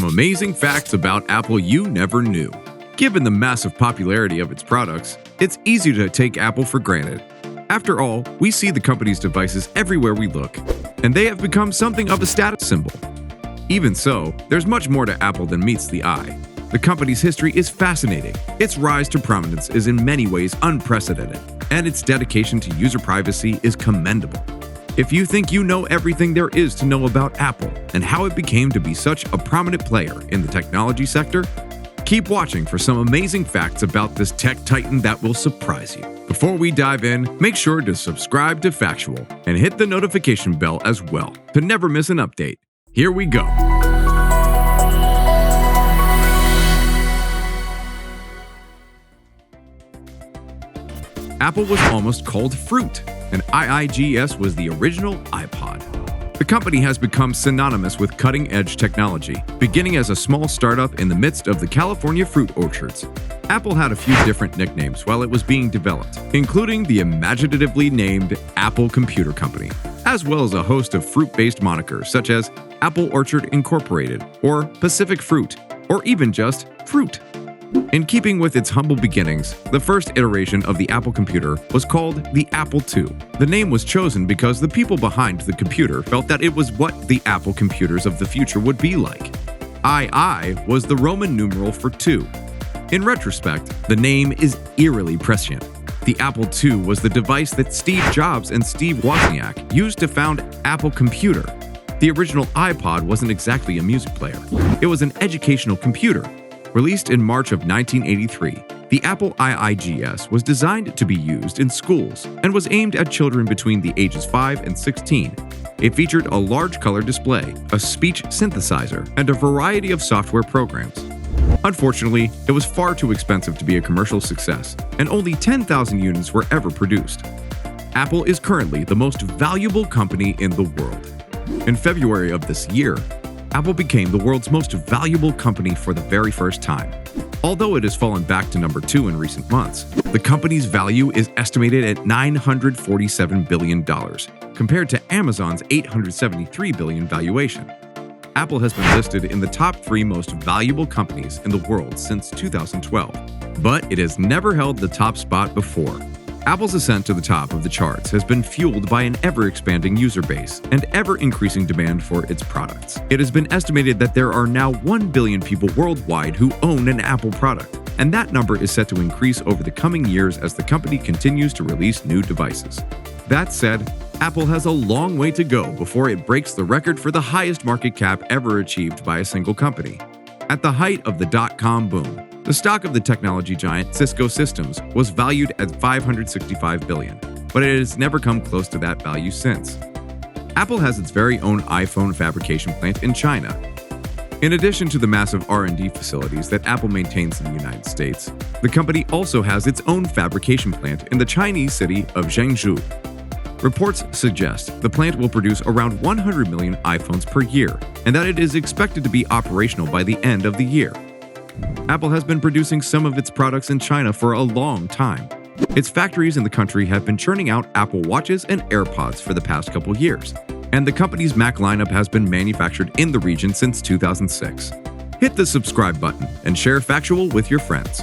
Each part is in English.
amazing facts about Apple you never knew. Given the massive popularity of its products, it's easy to take Apple for granted. After all, we see the company's devices everywhere we look, and they have become something of a status symbol. Even so, there's much more to Apple than meets the eye. The company's history is fascinating, its rise to prominence is in many ways unprecedented, and its dedication to user privacy is commendable. If you think you know everything there is to know about Apple and how it became to be such a prominent player in the technology sector, keep watching for some amazing facts about this tech titan that will surprise you. Before we dive in, make sure to subscribe to Factual and hit the notification bell as well to never miss an update. Here we go. Apple was almost called fruit, and IIGS was the original iPod. The company has become synonymous with cutting-edge technology, beginning as a small startup in the midst of the California fruit orchards. Apple had a few different nicknames while it was being developed, including the imaginatively named Apple Computer Company, as well as a host of fruit-based monikers such as Apple Orchard Incorporated, or Pacific Fruit, or even just Fruit. In keeping with its humble beginnings, the first iteration of the Apple computer was called the Apple II. The name was chosen because the people behind the computer felt that it was what the Apple computers of the future would be like. II was the Roman numeral for 2. In retrospect, the name is eerily prescient. The Apple II was the device that Steve Jobs and Steve Wozniak used to found Apple Computer. The original iPod wasn't exactly a music player. It was an educational computer. Released in March of 1983, the Apple IIGS was designed to be used in schools and was aimed at children between the ages 5 and 16. It featured a large color display, a speech synthesizer, and a variety of software programs. Unfortunately, it was far too expensive to be a commercial success, and only 10,000 units were ever produced. Apple is currently the most valuable company in the world. In February of this year, Apple became the world's most valuable company for the very first time. Although it has fallen back to number 2 in recent months, the company's value is estimated at $947 billion, compared to Amazon's $873 billion valuation. Apple has been listed in the top 3 most valuable companies in the world since 2012, but it has never held the top spot before. Apple's ascent to the top of the charts has been fueled by an ever-expanding user base and ever-increasing demand for its products. It has been estimated that there are now 1 billion people worldwide who own an Apple product, and that number is set to increase over the coming years as the company continues to release new devices. That said, Apple has a long way to go before it breaks the record for the highest market cap ever achieved by a single company. At the height of the dot-com boom, the stock of the technology giant Cisco Systems was valued at $565 billion, but it has never come close to that value since. Apple has its very own iPhone fabrication plant in China. In addition to the massive R&D facilities that Apple maintains in the United States, the company also has its own fabrication plant in the Chinese city of Zhengzhou. Reports suggest the plant will produce around 100 million iPhones per year, and that it is expected to be operational by the end of the year. Apple has been producing some of its products in China for a long time. Its factories in the country have been churning out Apple Watches and AirPods for the past couple years, and the company's Mac lineup has been manufactured in the region since 2006. Hit the subscribe button and share Factual with your friends.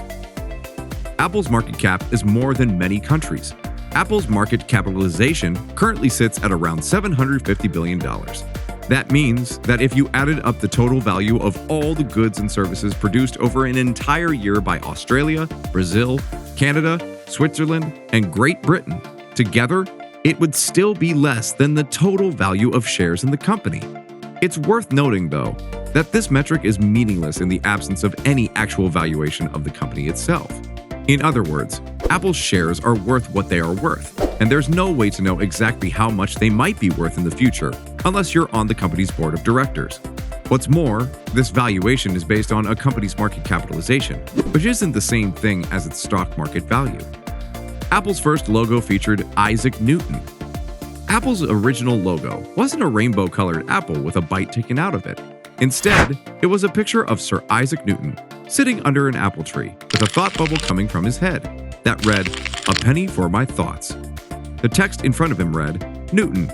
Apple's market cap is more than many countries. Apple's market capitalization currently sits at around $750 billion. That means that if you added up the total value of all the goods and services produced over an entire year by Australia, Brazil, Canada, Switzerland, and Great Britain, together, it would still be less than the total value of shares in the company. It's worth noting, though, that this metric is meaningless in the absence of any actual valuation of the company itself. In other words, Apple's shares are worth what they are worth, and there's no way to know exactly how much they might be worth in the future unless you're on the company's board of directors. What's more, this valuation is based on a company's market capitalization, which isn't the same thing as its stock market value. Apple's first logo featured Isaac Newton. Apple's original logo wasn't a rainbow-colored apple with a bite taken out of it. Instead, it was a picture of Sir Isaac Newton sitting under an apple tree with a thought bubble coming from his head that read, "A penny for my thoughts." The text in front of him read, "Newton,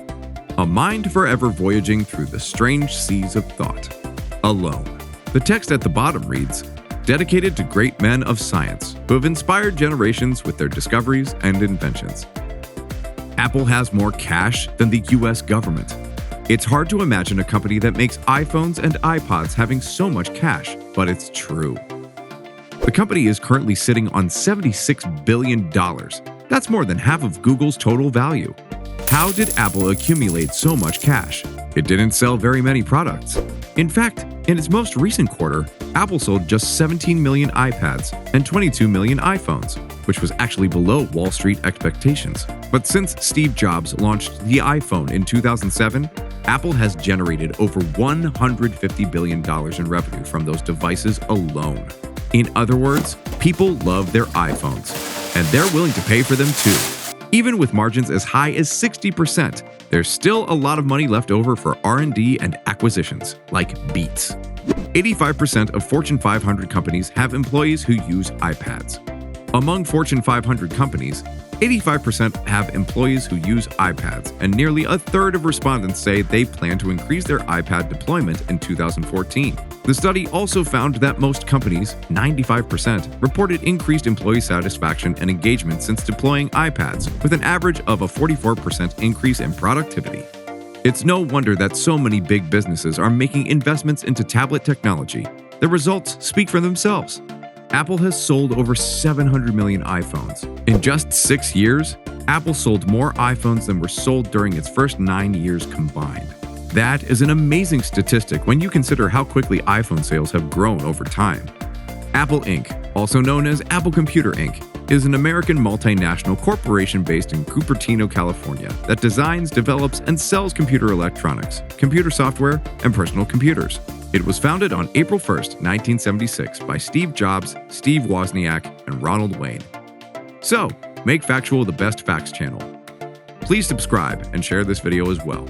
a mind forever voyaging through the strange seas of thought, alone." The text at the bottom reads, "Dedicated to great men of science who have inspired generations with their discoveries and inventions." Apple has more cash than the US government. It's hard to imagine a company that makes iPhones and iPods having so much cash, but it's true. The company is currently sitting on $76 billion. That's more than half of Google's total value. How did Apple accumulate so much cash? It didn't sell very many products. In fact, in its most recent quarter, Apple sold just 17 million iPads and 22 million iPhones, which was actually below Wall Street expectations. But since Steve Jobs launched the iPhone in 2007, Apple has generated over $150 billion in revenue from those devices alone. In other words, people love their iPhones, and they're willing to pay for them too. Even with margins as high as 60%, there's still a lot of money left over for R&D and acquisitions, like Beats. 85% of Fortune 500 companies have employees who use iPads. Among Fortune 500 companies, 85% have employees who use iPads, and nearly a third of respondents say they plan to increase their iPad deployment in 2014. The study also found that most companies, 95%, reported increased employee satisfaction and engagement since deploying iPads, with an average of a 44% increase in productivity. It's no wonder that so many big businesses are making investments into tablet technology. The results speak for themselves. Apple has sold over 700 million iPhones. In just 6 years, Apple sold more iPhones than were sold during its first 9 years combined. That is an amazing statistic when you consider how quickly iPhone sales have grown over time. Apple Inc., also known as Apple Computer Inc., is an American multinational corporation based in Cupertino, California, that designs, develops, and sells computer electronics, computer software, and personal computers. It was founded on April 1st, 1976 by Steve Jobs, Steve Wozniak, and Ronald Wayne. So, make Factual the best facts channel. Please subscribe and share this video as well.